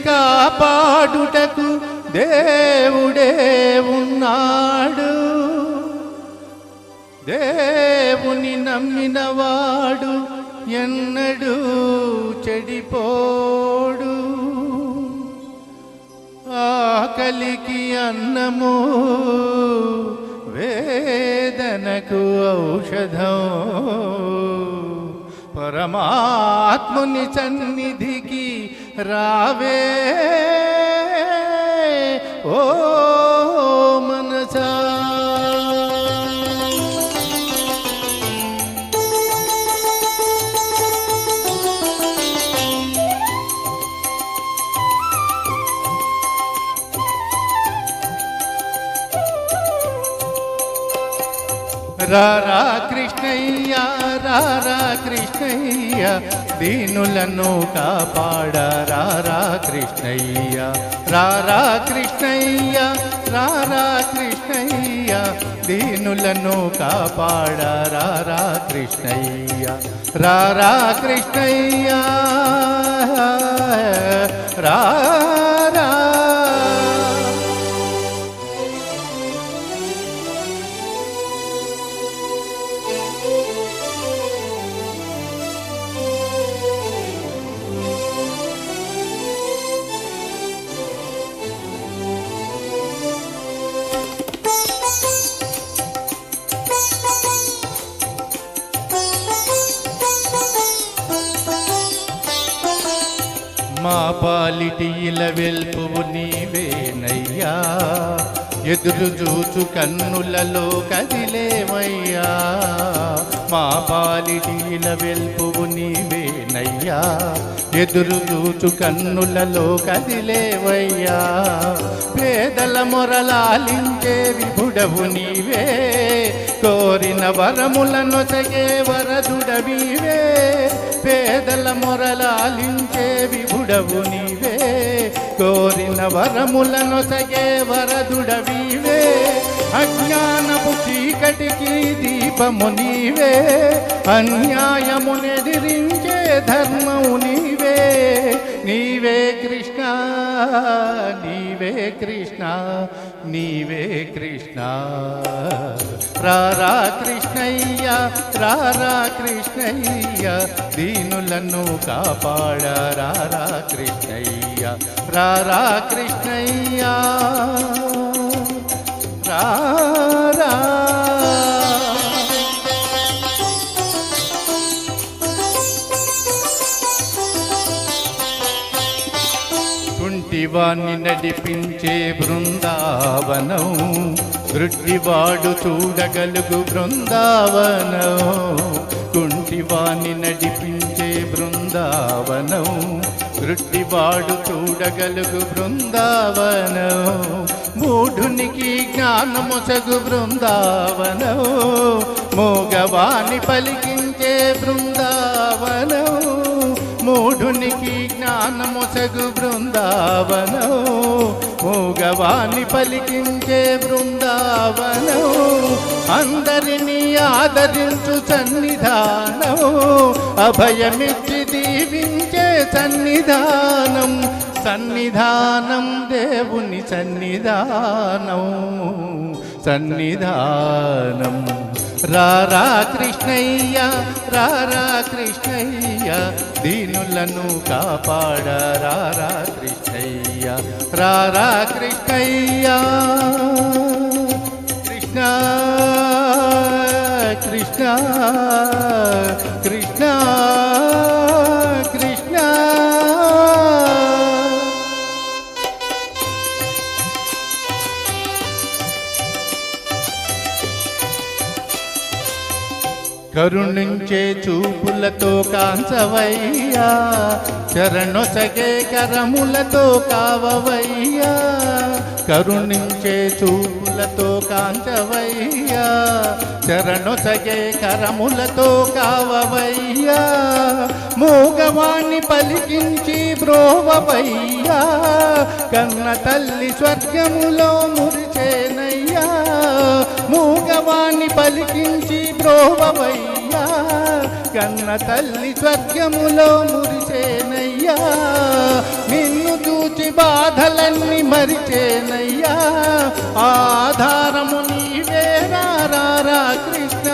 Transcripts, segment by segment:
కాపాడుటకు దేవుడే ఉన్నాడు. దేవుని నమ్మినవాడు ఎన్నడూ చెడిపోడు. ఆకలికి అన్నము, వేదనకు ఔషధం. పరమాత్ముని సన్నిధికి రావే ఓ మనసా. రారా కృష్ణయ్య, రారా కృష్ణయ్య, దీనులను కాపాడ రారా కృష్ణయ్య. రారా కృష్ణయ్య, రారా కృష్ణయ్య, దీనులను కాపాడ రారా కృష్ణయ్య. రారా కృష్ణయ్య, రారా. మా పాలిటి ఇలవెల్పువు నీవేనయ్యా, ఎదురు చూచు కన్నులలో కదిలేవయ్యా. మా పాలిటి ఇలవెల్పువు నీవేనయ్యా, ఎదురు చూచు కన్నులలో కదిలేవయ్యా. పేదల మొరలాలించే విభుడవు నీవే, కోరిన వరములనొసగే వరదుడవీవే. పేదల మొరలాలించే విభుడవు నీవే, కోరిన వరములనొసగే వరదుడవీవే. అజ్ఞానపు చీకటికి దీపము నీవే, అన్యాయమునెదిరించే ధర్మము నీవే. నీవే కృష్ణ, నీవే కృష్ణ, నీవే కృష్ణ. రారా కృష్ణయ్య, రారా కృష్ణయ్య, దీనులను కాపాడ రారా కృష్ణయ్య. రారా కృష్ణయ్య, రారా. కుంటివాణ్ణి నడిపించే బృందావనం, దృష్టివాడు చూడగలుగు బృందావనం. కుంటివాణ్ణి నడిపించే బృందావనం, దృష్టివాడు చూడగలుగు బృందావనం. మూఢునికి జ్ఞానమొసగు బృందావనం, మోగవాణి పలికించే బృందావనం. మూఢునికి జ్ఞానమొసగు బృందావనం, మూగవాణి పలికించే బృందావనం. అందరినీ ఆదరించు సన్నిధానం, అభయమిచ్చి దీవించే సన్నిధానం. సన్నిధానం దేవుని సన్నిధానం, సన్నిధానం. రారా కృష్ణయ్య, రారా కృష్ణయ్య, దీనులను కాపాడ రారా కృష్ణయ్య. రారా కృష్ణయ్య, కృష్ణ కృష్ణ కృష్ణ కృష్ణ. కరుణించే చూపులతో కాంచవయ్యా, శరణొసగే కరములతో కావవయ్యా. కరుణించే చూపులతో కాంచవయ్యా, శరణొసగే కరములతో కావవయ్యా. మూగవాణ్ణి పలికించి బ్రోవవయ్యా, కన్న తల్లి స్వర్గములో మురిచేనయ్యా. మూగవాణ్ణి పలికించి బ్రోవవయ్యా, కన్న తల్లి స్వర్గములో మురిచేనయ్యా. నిన్ను బాధలన్నీ మరిచేనయ్యా ఆధారము నీవే రారా కృష్ణ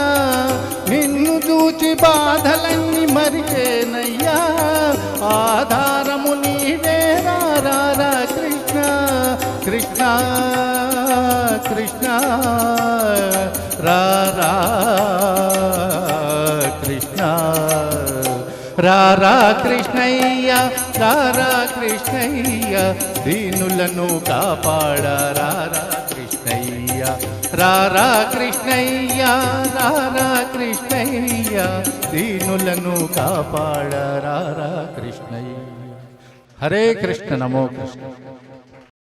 నిన్ను చూచి బాధలన్నీ మరిచేనయ్యా ఆధారము నీవే రారా కృష్ణ కృష్ణ కృష్ణ రారా కృష్ణ రారా కృష్ణయ్య రారా కృష్ణయ్య దీనులను కాపాడ రారా కృష్ణయ్య రారా కృష్ణయ్య రారా కృష్ణయ్య దీనులను కాపాడ రారా కృష్ణయ్య. హరే కృష్ణ నమో కృష్ణ.